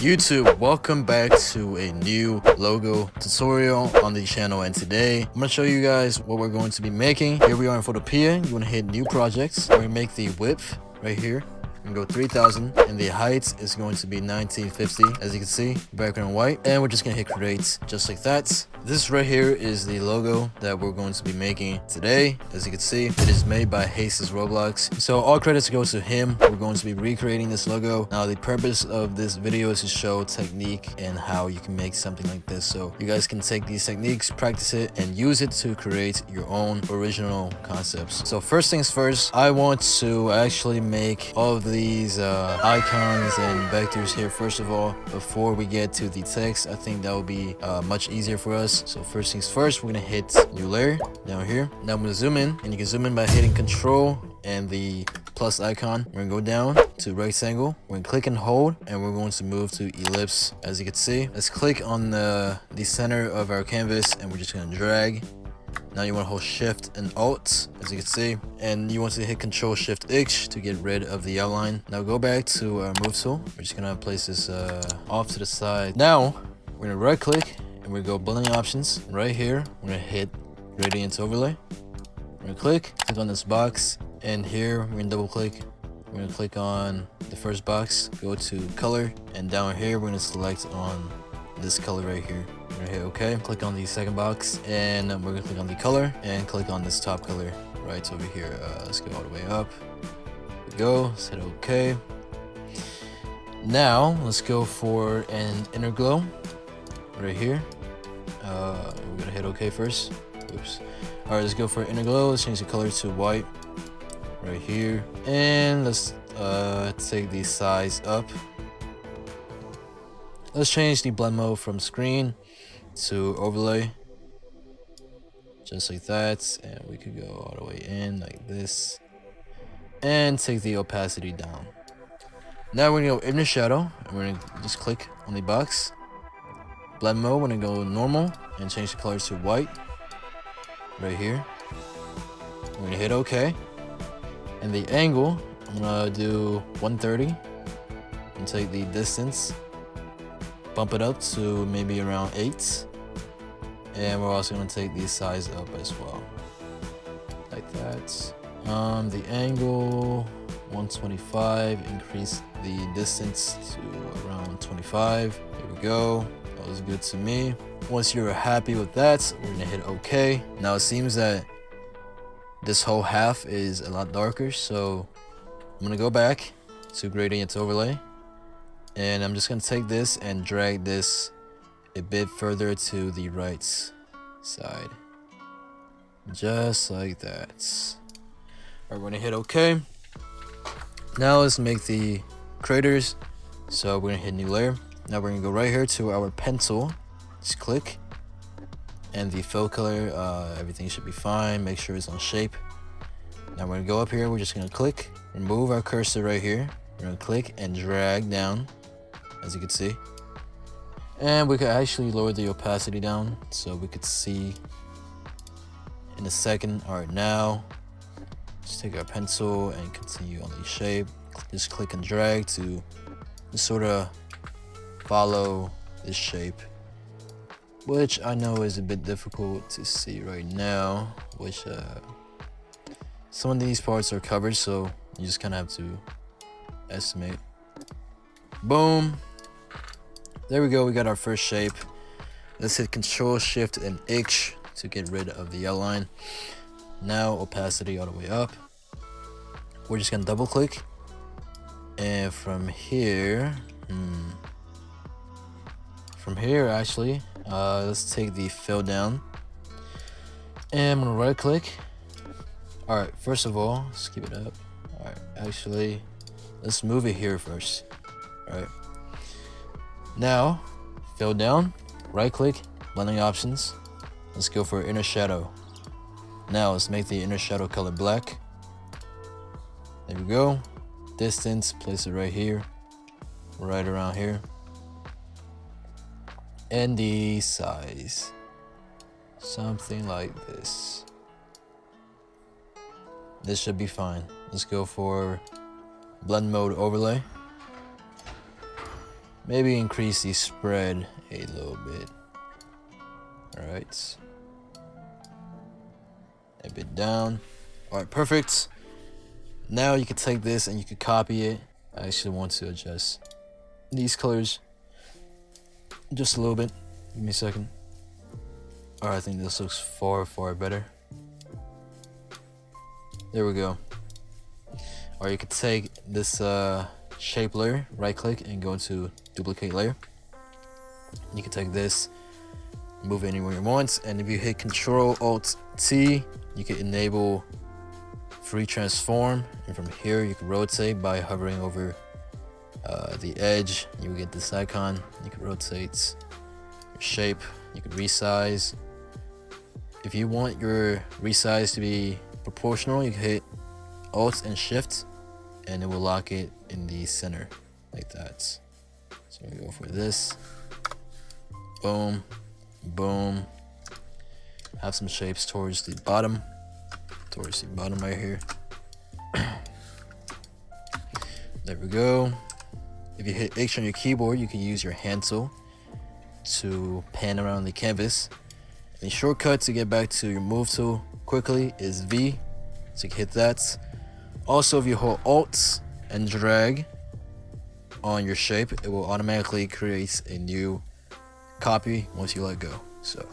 YouTube, welcome back to a new logo tutorial on the channel, and today I'm gonna show you guys what we're going to be making. Here we are in Photopea. You want to hit new projects. We're gonna make the width right here and go 3000, and the height is going to be 1950, as you can see, background white, and we're just gonna hit create just like that. This right here is the logo that we're going to be making today. As you can see, it is made by Roblox, so all credits go to him. We're going to be recreating this logo. Now the purpose of this video is to show technique and how you can make something like this, so you guys can take these techniques, practice it, and use it to create your own original concepts. So first things first, I want to actually make all of these icons and vectors here first of all before we get to the text. I think that will be much easier for us. So first things first, we're gonna hit new layer down here. Now I'm gonna zoom in, and you can zoom in by hitting control and the plus icon. We're gonna go down to rectangle. We're gonna click and hold, and we're going to move to ellipse. As you can see, let's click on the center of our canvas, and we're just gonna drag. Now you want to hold shift and alt, as you can see, and you want to hit control shift H to get rid of the outline. Now go back to our move tool. We're just gonna place this off to the side. Now we're gonna right click, and we go blending options. Right here, we're gonna hit gradient overlay. We're gonna click on this box, and here we're gonna double click. We're gonna click on the first box, go to color, and down here we're gonna select on this color right here. We're gonna hit OK. Click on the second box, and we're gonna click on the color and click on this top color right over here. Let's go all the way up. There we go. Let's hit OK. Now let's go for an inner glow right here. We're gonna hit OK first. Oops. All right, let's go for inner glow. Let's change the color to white right here, and let's take the size up. Let's change the blend mode from screen to overlay, just like that, and we could go all the way in like this, and take the opacity down. Now we're gonna go inner shadow, and we're gonna just click on the box. Blend mode, we're gonna go normal and change the color to white right here. We're gonna hit OK, and the angle, I'm gonna do 130 and take the distance, bump it up to maybe around 8, and we're also going to take the size up as well, like that. The angle 125, increase the distance to around 25. There we go. That was good to me. Once you're happy with that, we're going to hit OK. Now it seems that this whole half is a lot darker, so I'm going to go back to gradient overlay. And I'm just gonna take this and drag this a bit further to the right side, just like that. Alright, we're gonna hit OK. Now let's make the craters. So we're gonna hit new layer. Now we're gonna go right here to our pen tool. Just click, and the fill color, everything should be fine. Make sure it's on shape. Now we're gonna go up here. We're just gonna click, remove our cursor right here. We're gonna click and drag down, as you can see, and we could actually lower the opacity down so we could see in a second. All right, now just take our pencil and continue on the shape. Just click and drag to just sort of follow this shape, which I know is a bit difficult to see right now, which some of these parts are covered, so you just kind of have to estimate. Boom. There we go. We got our first shape. Let's hit control shift and H to get rid of the outline. Now opacity all the way up. We're just gonna double click, and from here actually, let's take the fill down, and I'm gonna right click. All right, first of all, let's keep it up. All right, actually, let's move it here first. All right. Now, fill down, right click, blending options. Let's go for inner shadow. Now let's make the inner shadow color black. There we go. Distance, place it right here, right around here. And the size, something like this. This should be fine. Let's go for blend mode overlay. maybe increase the spread a little bit. Alright. A bit down. Alright, perfect. Now you can take this and you can copy it. I actually want to adjust these colors just a little bit. Give me a second. Alright, I think this looks far better. There we go. Or you could take this shape layer, right click and go into duplicate layer. You can take this, move it anywhere you want, and if you hit Control Alt T, you can enable free transform, and from here you can rotate by hovering over the edge. You will get this icon. You can rotate your shape, you can resize. If you want your resize to be proportional, you can hit Alt and Shift and it will lock it in the center like that. So we go for this. Boom, boom. Have some shapes towards the bottom right here. There we go. If you hit H on your keyboard, you can use your hand tool to pan around the canvas. And the shortcut to get back to your move tool quickly is V, so you can hit that. Also, if you hold Alt and drag on your shape, it will automatically create a new copy once you let go. So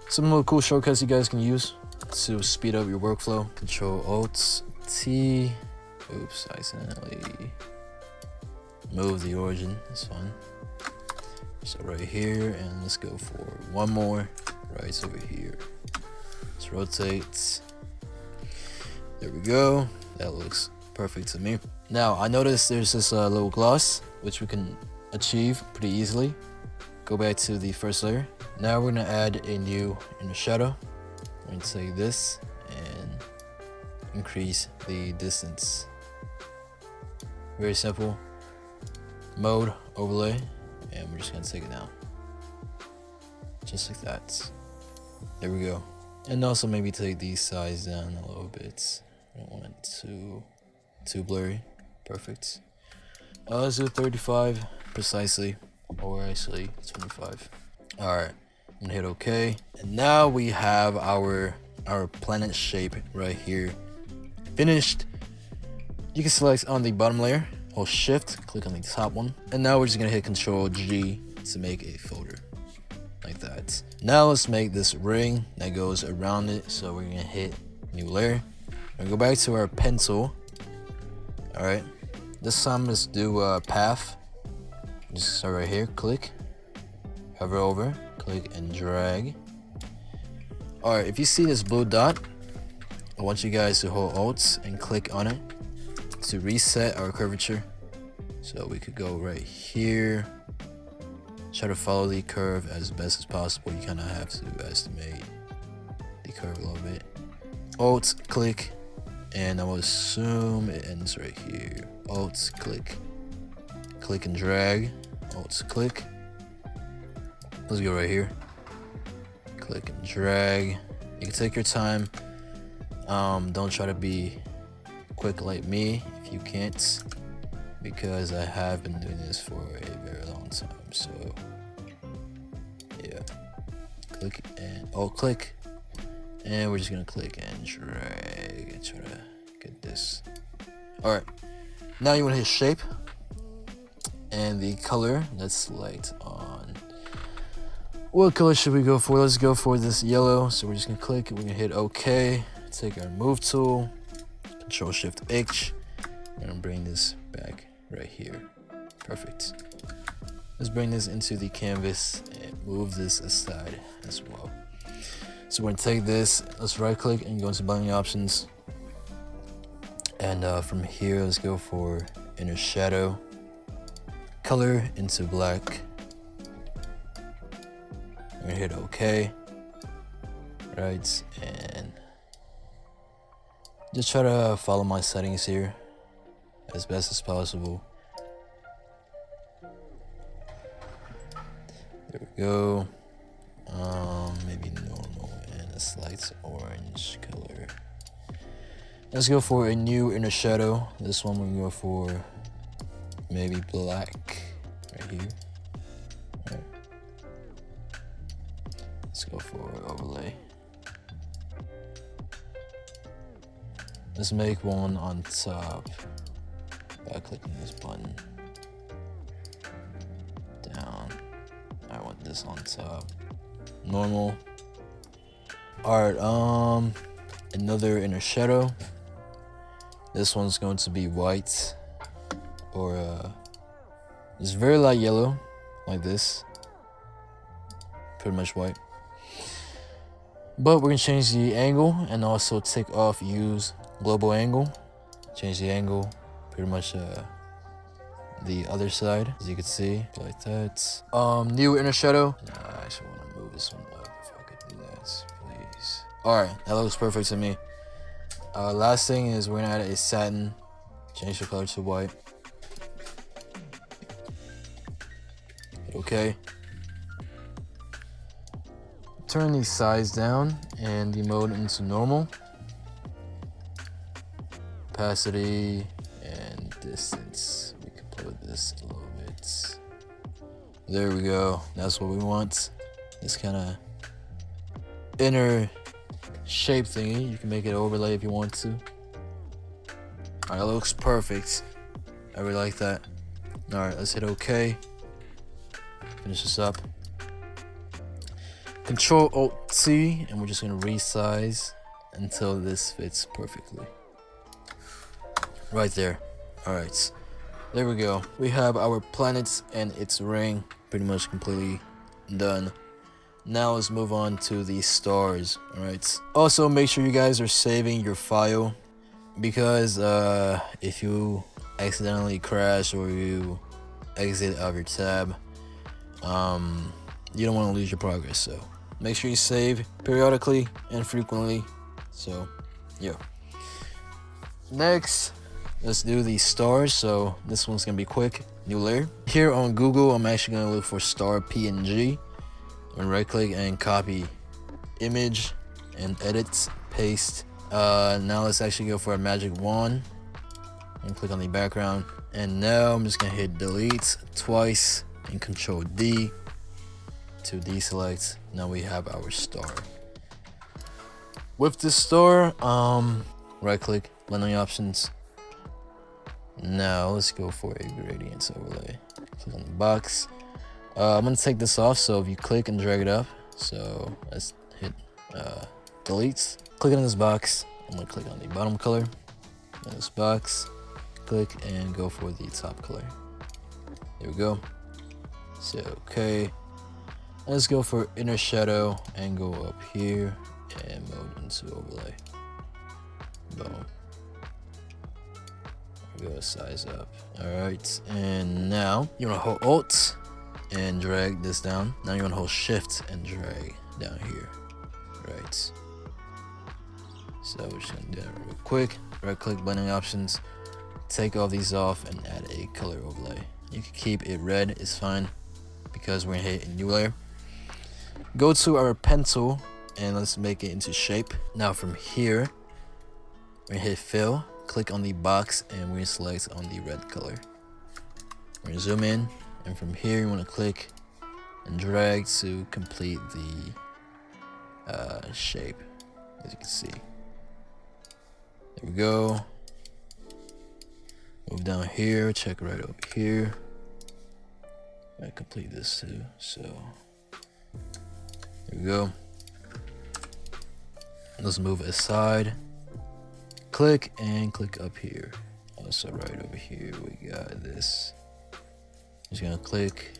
some little cool shortcuts you guys can use to speed up your workflow. Control Alt T. Oops, I accidentally moved the origin. It's fine. So right here, and let's go for one more right over here. Let's rotate. There we go. That looks perfect to me. Now I noticed there's this little gloss which we can achieve pretty easily. Go back to the first layer. Now we're gonna add a new inner shadow. I'm gonna take this and increase the distance. Very simple. Mode, overlay, and we're just gonna take it down. Just like that. There we go. And also maybe take the size down a little bit. I don't want it too blurry. Perfect. Let's do 35 precisely, or actually 25. Alright, I'm gonna hit OK. And now we have our planet shape right here finished. You can select on the bottom layer, hold Shift, click on the top one, and now we're just gonna hit Control G to make a folder like that. Now let's make this ring that goes around it. So we're gonna hit new layer and go back to our pen tool. All right, this time let's do path. Just start right here, click, hover over, click and drag. All right, if you see this blue dot, I want you guys to hold Alt and click on it to reset our curvature. So we could go right here, try to follow the curve as best as possible. You kind of have to estimate the curve a little bit. Alt, click, and I will assume it ends right here. Alt, click, click and drag, Alt, click. Let's go right here. Click and drag. You can take your time. Don't try to be quick like me if you can't, because I have been doing this for a very long time. So yeah, click and click, and we're just gonna click and drag and try to get this. All right, now you want to hit shape and the color. Let's select on what color should we go for. Let's go for this yellow. So we're just gonna click and we're gonna hit OK. Take our move tool, Control Shift H, and bring this back right here. Perfect. Let's bring this into the canvas and move this aside as well. So we're gonna take this, let's right click and go into binding options. And from here, let's go for inner shadow, color into black. We're gonna hit OK. Right, and just try to follow my settings here as best as possible. There we go. Maybe normal and a slight orange color. Let's go for a new inner shadow. This one we're gonna go for maybe black. right here. All right. Let's go for overlay. Let's make one on top by clicking this button. Down. I want this on top. Normal. Alright, another inner shadow. This one's going to be white. Or it's very light yellow, like this. Pretty much white. But we're gonna change the angle and also take off use global angle. Change the angle, pretty much the other side, as you can see, like that. New inner shadow. Nah, I actually want to move this one up if I could do that, please. All right, that looks perfect to me. Last thing is we're gonna add a satin. Change the color to white. Okay. Turn the size down and the mode into normal. Opacity and distance. We can play with this a little bit. There we go. That's what we want. This kind of inner shape thingy. You can make it overlay if you want to. Alright, that looks perfect. I really like that. Alright, let's hit OK. Finish this up. Control Alt T, and we're just gonna resize until this fits perfectly. Right there. Alright, there we go. We have our planets and its ring pretty much completely done. Now let's move on to the stars. Alright. Also, make sure you guys are saving your file, because if you accidentally crash or you exit out of your tab, you don't want to lose your progress. So make sure you save periodically and frequently. So yeah. Next, let's do the stars. So this one's gonna be quick. New layer. Here on Google, I'm actually gonna look for star PNG. And right click and copy image and edit, paste. Now let's actually go for a magic wand and click on the background. And now I'm just gonna hit delete twice and Control D to deselect. Now we have our star. With the star, right click, blending options. Now let's go for a gradient overlay. Click on the box. I'm gonna take this off, so if you click and drag it up, so let's hit delete. Click on this box. I'm gonna click on the bottom color. In this box, click and go for the top color. There we go. So okay. Let's go for inner shadow and go up here and mode into overlay. Boom. There we go, size up. Alright, and now you wanna hold Alt and drag this down. Now you wanna hold Shift and drag down here. Right. So we're just gonna do that real quick. Right click, blending options. Take all these off and add a color overlay. You can keep it red, it's fine, because we're gonna hit a new layer. Go to our pen tool and let's make it into shape. Now from here, we're gonna hit fill, click on the box, and we're gonna select on the red color. We're gonna zoom in, and from here you wanna click and drag to complete the shape, as you can see. There we go. Move down here, check right over here. I complete this too, so there we go. Let's move aside. Click and click up here. Also right over here we got this. Just gonna click,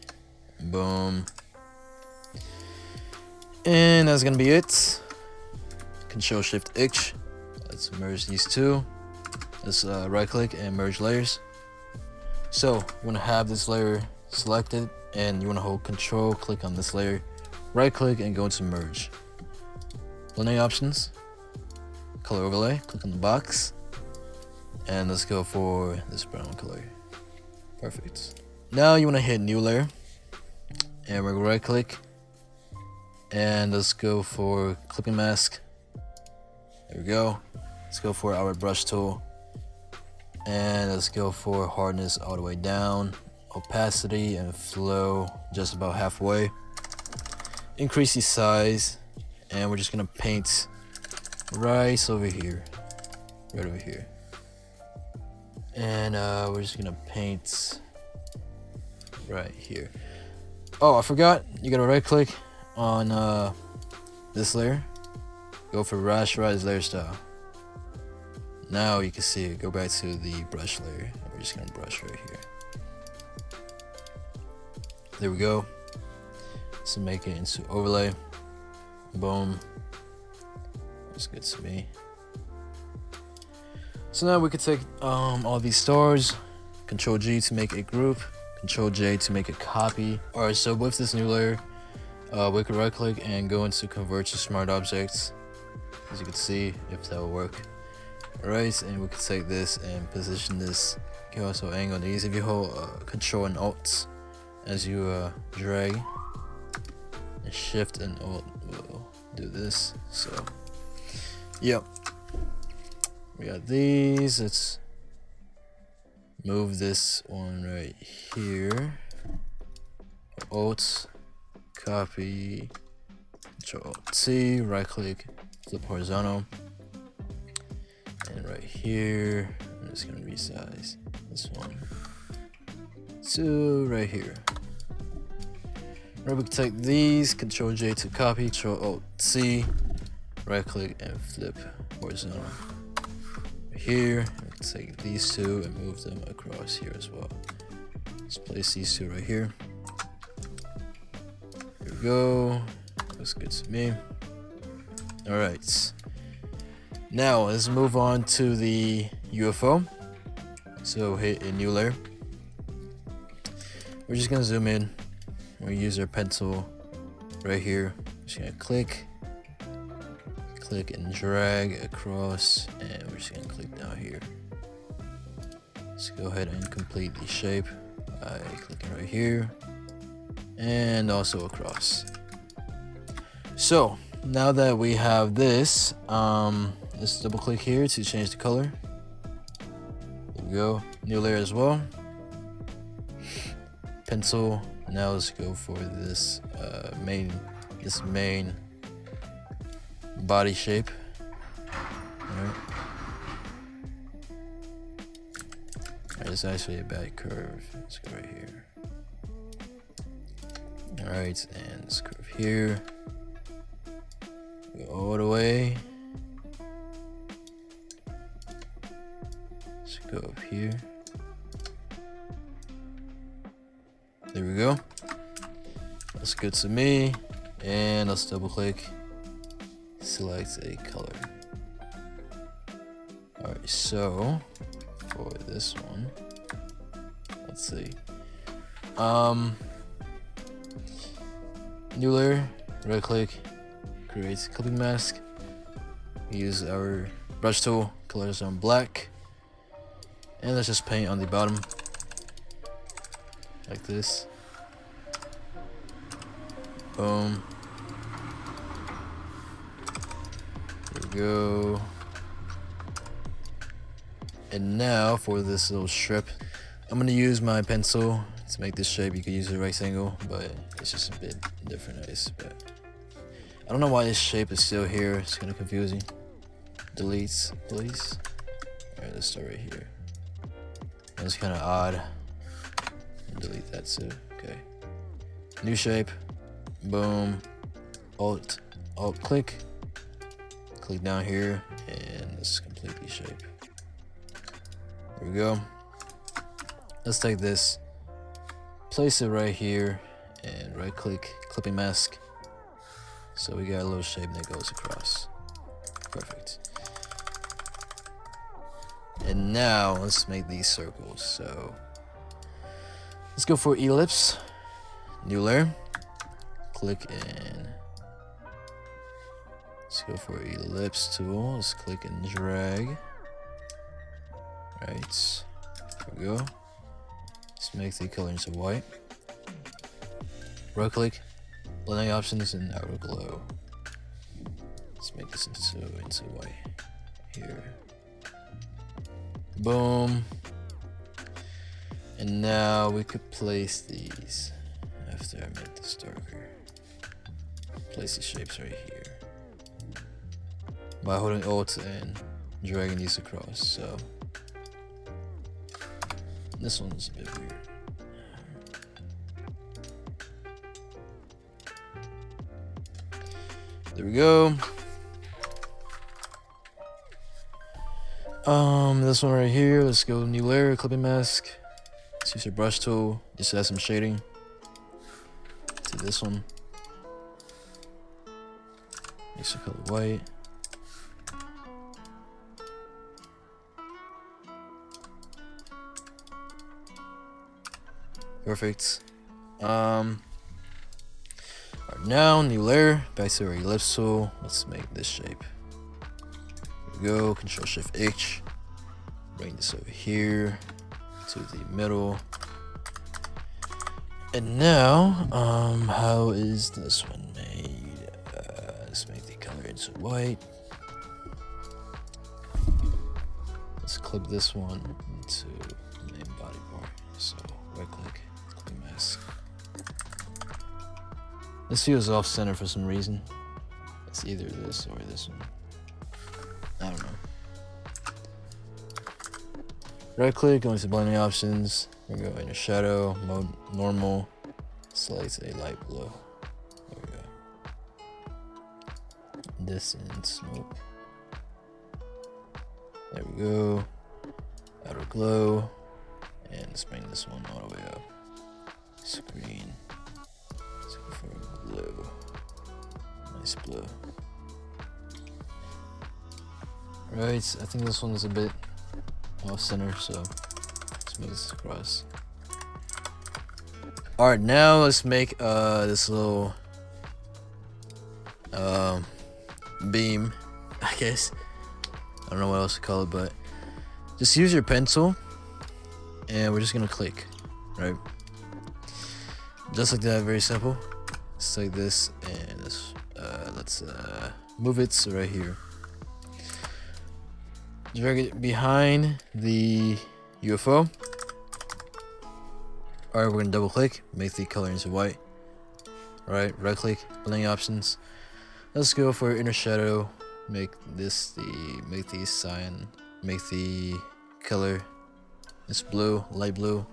boom. And that's gonna be it. Control Shift H. Let's merge these two. Let's right click and merge layers. So you wanna have this layer selected and you wanna hold Control, click on this layer, right click and go to merge. Blending options, color overlay, click on the box, and let's go for this brown color. Perfect. Now you wanna hit new layer and we're gonna right click and let's go for clipping mask. There we go. Let's go for our brush tool and let's go for hardness all the way down, opacity and flow just about halfway. Increase the size, and we're just gonna paint right over here. Right over here. And we're just gonna paint right here. Oh, I forgot. You gotta right click on this layer. Go for rasterize layer style. Now you can see it. Go back to the brush layer. We're just gonna brush right here. There we go. So make it into overlay. Boom. Looks good to me. So now we can take all these stars, Control G to make a group, Control J to make a copy. Alright, so with this new layer, we can right click and go into convert to smart objects, as you can see, if that will work. Alright, and we can take this and position this. You can also angle these. If you hold Control and Alt as you drag, and Shift and Alt will do this. So, yep. We got these. Let's move this one right here. Alt, copy, Control T, right click, flip horizontal. And right here, I'm just gonna resize this one to right here. Right, we can take these, Control J to copy, Control Alt C, right click and flip horizontal. Here, we can take these two and move them across here as well. Let's place these two right here. Here we go. Looks good to me. Alright. Now let's move on to the UFO. So hit a new layer. We're just gonna zoom in. We use our pencil right here. Just gonna click and drag across, and we're just gonna click down here. Let's go ahead and complete the shape by clicking right here and also across. So now that we have this, let's double click here to change the color. There we go. New layer as well. Pencil. Now let's go for this main body shape. Alright. It's actually a bad curve. Let's go right here. Alright, and this curve here. Go all the way. Let's go up here. There we go. That's good to me. And let's double click. Select a color. Alright, so for this one, let's see. New layer, right click, create clipping mask. Use our brush tool, colors on black. And let's just paint on the bottom. Like this. Boom. There we go. And now for this little strip, I'm gonna use my pencil to make this shape. You could use a rectangle, but it's just a bit different, but I don't know why this shape is still here. It's kind of confusing. Delete, please. Alright, let's start right here. That's kind of odd. Delete that too. Okay. New shape. Boom. Alt click. Click down here, and let's complete the shape. There we go. Let's take this, place it right here, and right click, clipping mask. So we got a little shape that goes across. Perfect. And now let's make these circles. So let's go for ellipse. New layer. Click and let's go for ellipse tool. Let's click and drag. Right. There we go. Let's make the color into white. Right click, blending options, and outer glow. Let's make this into white. Here. Boom. And now we could place these after I made this darker. Place these shapes right here by holding Alt and dragging these across. So this one's a bit weird. There we go. This one right here, let's go new layer, clipping mask. Let's use your brush tool, just add some shading to this one. Make the color white. Perfect. Alright, now new layer, back to our ellipse tool. Let's make this shape. There we go, Control Shift H. Bring this over here to the middle. And now, how is this one made? Let's make the color into white. Let's clip this one into the main body part. So right click, clip mask. This feels off center for some reason. It's either this or this one. I don't know. Right click, go into blending options. We're going to go inner shadow, mode normal, select a light blue. There we go. Distance, nope. There we go. Outer glow. And let's bring this one all the way up. Screen. Let's go for blue. Nice blue. Right, I think this one is a bit off center, so let's move this across. Alright, now let's make this little beam, I guess. I don't know what else to call it, but just use your pencil and we're just gonna click, right? Just like that, very simple. Just like this, and let's move it so right here. Drag it behind the UFO. Alright, we're gonna double click, make the color into white. Alright, right click, blending options. Let's go for inner shadow. Make the cyan, make the color this blue, light blue.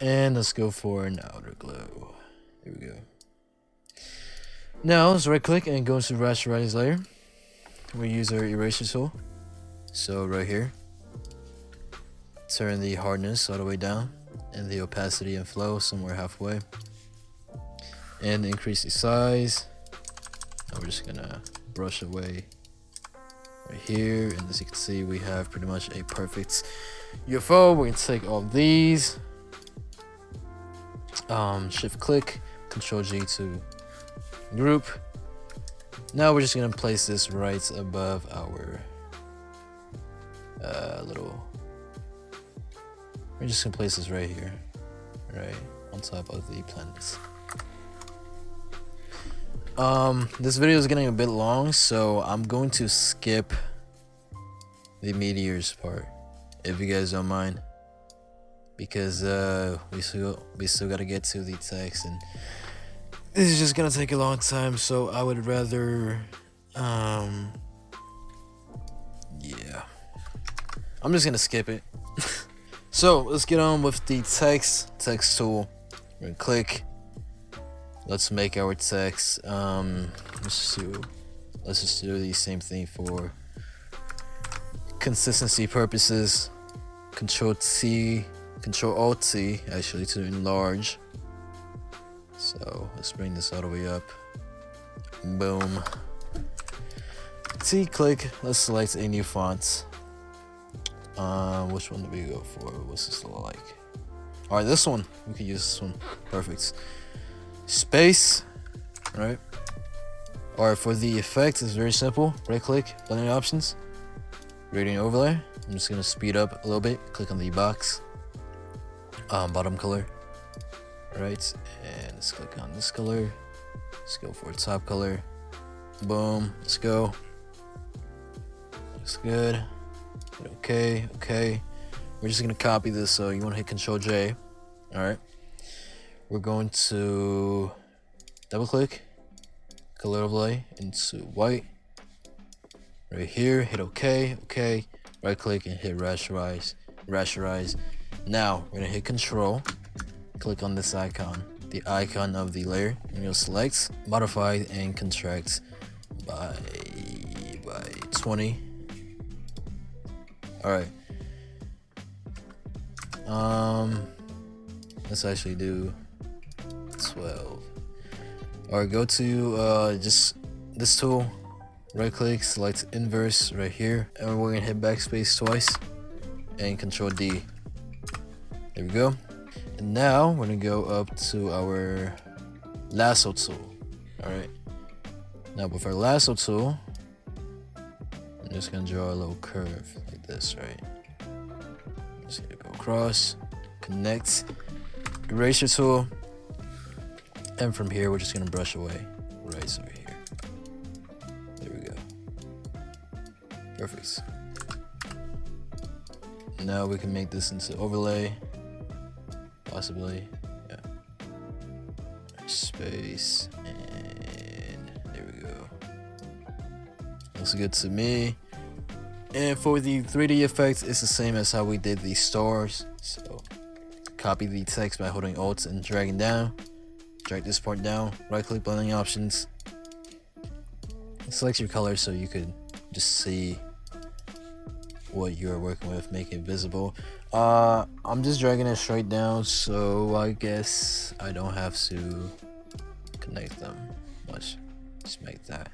And let's go for an outer glow. Here we go. Now let's right click and go to rasterize layer. We use our eraser tool. So right here, turn the hardness all the way down and the opacity and flow somewhere halfway, and increase the size. And we're just gonna brush away right here, and as you can see, we have pretty much a perfect UFO. We're gonna take all these, shift click, Control G to group. Now we're just gonna place this right above our we're just gonna place this right here, right on top of the planets. This video is getting a bit long, so I'm going to skip the meteors part, if you guys don't mind, because we still gotta get to the text, and this is just gonna take a long time. So I would rather, yeah, I'm just gonna skip it. So let's get on with the text tool. We're gonna click. Let's make our text. Let's just do the same thing for consistency purposes. Control Alt T actually to enlarge. So let's bring this all the way up. Boom. T click. Let's select a new font. Which one do we go for? What's this look like? Alright, this one. We can use this one. Perfect. Space. Right. Alright, for the effect, it's very simple. Right click, blending options, gradient overlay. I'm just gonna speed up a little bit. Click on the box. Bottom color. Right, and let's click on this color. Let's go for top color. Boom. Let's go. Looks good. Okay. we're just gonna copy this. So you want to hit Control J. All right. We're going to double click, color overlay into white. Right here, hit OK. Okay. Right click and hit rasterize. Rasterize. Now we're gonna hit Control. Click on this icon, the icon of the layer, and you'll select modify and contract by 20. All right. Let's actually do 12. All right, go to just this tool, right click, select inverse right here, and we're gonna hit backspace twice and Control D. There we go. And now we're gonna go up to our lasso tool. All right. Now with our lasso tool, I'm just gonna draw a little curve like this, right? I'm just gonna go across, connect, eraser tool, and from here we're just gonna brush away right over here. There we go. Perfect. Now we can make this into overlay, possibly. Yeah. Space, and there we go. Looks good to me. And for the 3D effect, it's the same as how we did the stars. So copy the text by holding Alt and dragging down. Drag this part down, right click blending options. Select your color so you could just see what you're working with, make it visible. I'm just dragging it straight down, so I guess I don't have to connect them much. Just make that.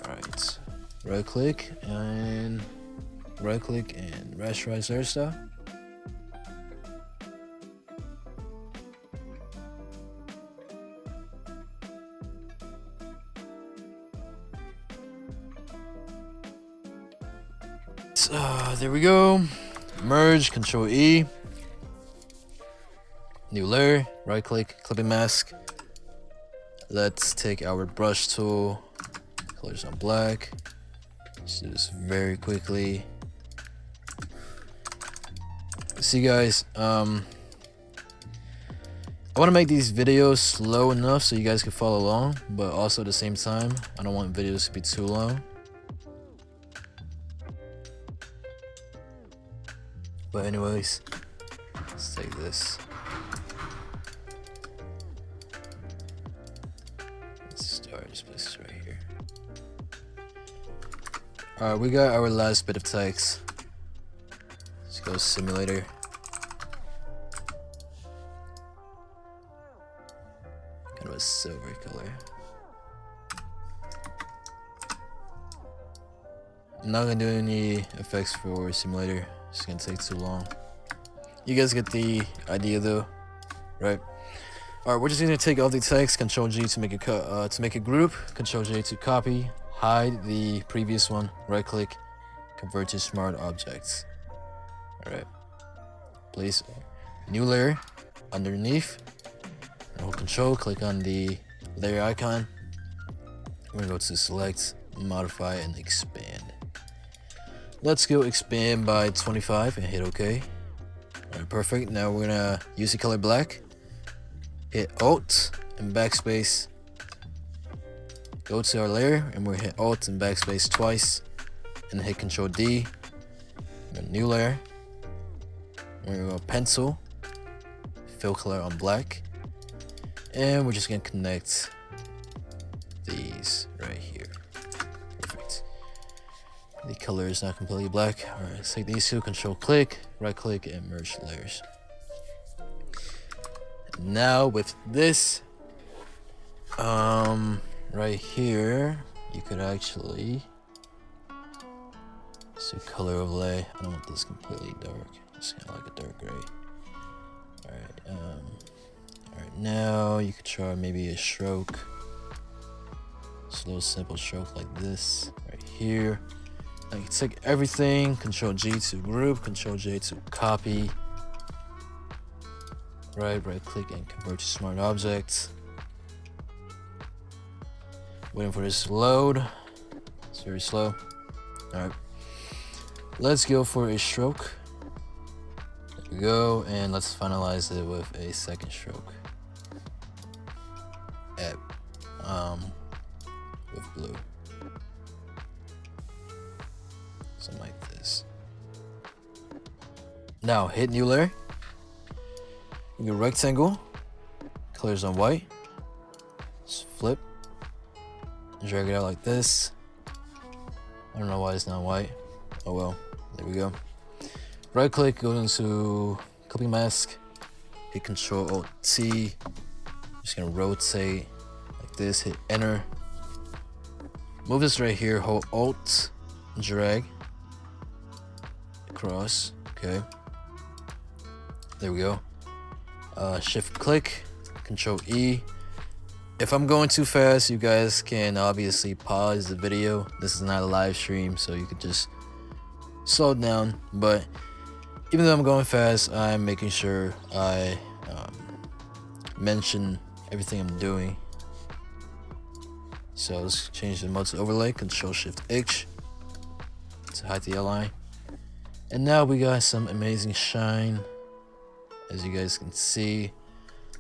Alright. Right click and rasterize hairstyle. There we go. Merge, Control E. New layer, right click, clipping mask. Let's take our brush tool, colors on black. Let's do this very quickly. See guys, I want to make these videos slow enough so you guys can follow along, but also at the same time, I don't want videos to be too long. But anyways, let's take this. Let's start this place right here. Alright, we got our last bit of text. Let's go simulator. Kind of a silver color. I'm not gonna do any effects for simulator. It's gonna take too long. You guys get the idea though, right? Alright, we're just gonna take all the text, Control G to make a group, Control J to copy, hide the previous one, right click, convert to smart objects. Alright. Place new layer underneath, and hold Control, click on the layer icon. We're gonna go to select, modify, and expand. Let's go expand by 25 and hit OK. Alright, perfect. Now we're gonna use the color black. Hit Alt and backspace. Go to our layer and we're gonna hit Alt and backspace twice. And hit Control D. New layer. We're gonna go pencil. Fill color on black. And we're just gonna connect these right here. Perfect. The color is not completely black. Alright, let's take these two, Control click, right click, and merge layers. Now with this, right here, you could actually do color overlay. I don't want this completely dark. It's kind of like a dark gray. Alright, now you could try maybe a stroke. Just a little simple stroke like this right here. I can take everything, Control G to group, Control J to copy. Right click and convert to smart objects. Waiting for this to load. It's very slow. Alright. Let's go for a stroke. we go, and let's finalize it with a second stroke. With blue. Something like this. Now hit new layer. You go rectangle, colors on white. Just flip. Drag it out like this. I don't know why it's not white. Oh well, there we go. Right click, go into copy mask, hit Control Alt T. Just gonna rotate like this, hit enter. Move this right here, hold Alt, drag across, okay. There we go. Shift click, Control E. If I'm going too fast, you guys can obviously pause the video. This is not a live stream, so you could just slow it down. But even though I'm going fast, I'm making sure I mention everything I'm doing. So let's change the mode to overlay, Control Shift H to hide the outline. And now we got some amazing shine, as you guys can see.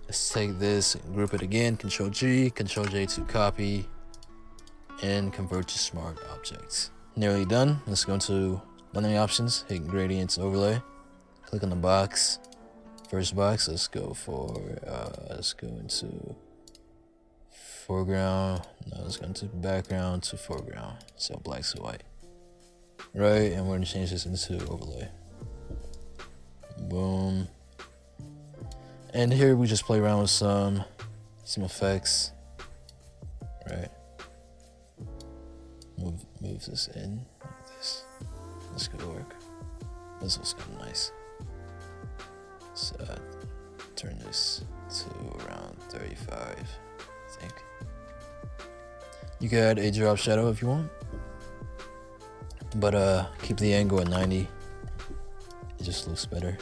Let's take this, group it again, Control G, Control J to copy, and convert to smart objects. Nearly done. Let's go into blending options, hit gradients overlay, click on the box, first box. Let's go into foreground. No, let's go into background to foreground. So black to white. Right, and we're gonna change this into overlay. Boom. And here we just play around with some effects. Right. Move this in like this. This could work. This looks kind of nice. So turn this to around 35, I think. You could add a drop shadow if you want, but keep the angle at 90. It just looks better.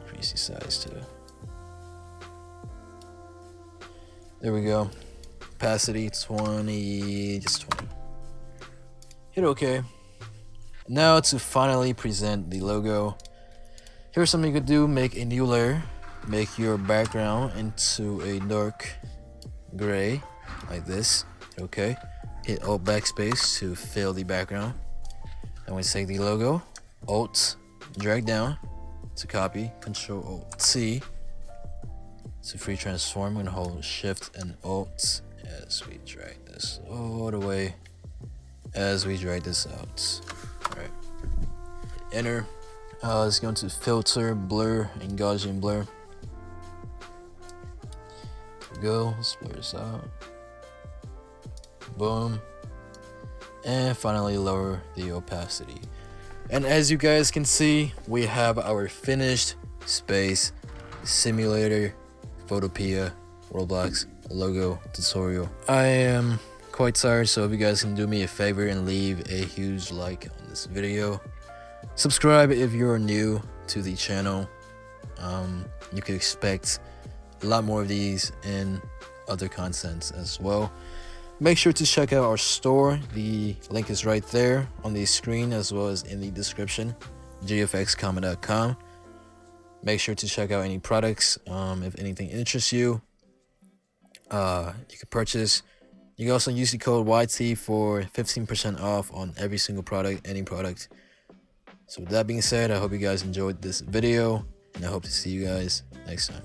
Increase the size too. There we go. Opacity 20, just 20. Hit OK. Now to finally present the logo. Here's something you could do: make a new layer, make your background into a dark gray like this. Okay, hit Alt backspace to fill the background. Then we take the logo, Alt, drag down to copy, Control Alt T to free transform. I'm gonna hold Shift and Alt as we drag this all the way as we drag this out. All right, enter. Let's go into filter, blur, and Gaussian blur. There we go. Let's blur this out. Boom. And finally lower the opacity. And as you guys can see, we have our finished space simulator Photopea Roblox logo tutorial. I am quite tired, so if you guys can do me a favor and leave a huge like on this video. Subscribe if you're new to the channel. You can expect a lot more of these and other contents as well. Make sure to check out our store. The link is right there on the screen as well as in the description, gfxcomet.com. Make sure to check out any products. If anything interests you, you can purchase. You can also use the code YT for 15% off on every single product, any product. So with that being said, I hope you guys enjoyed this video, and I hope to see you guys next time.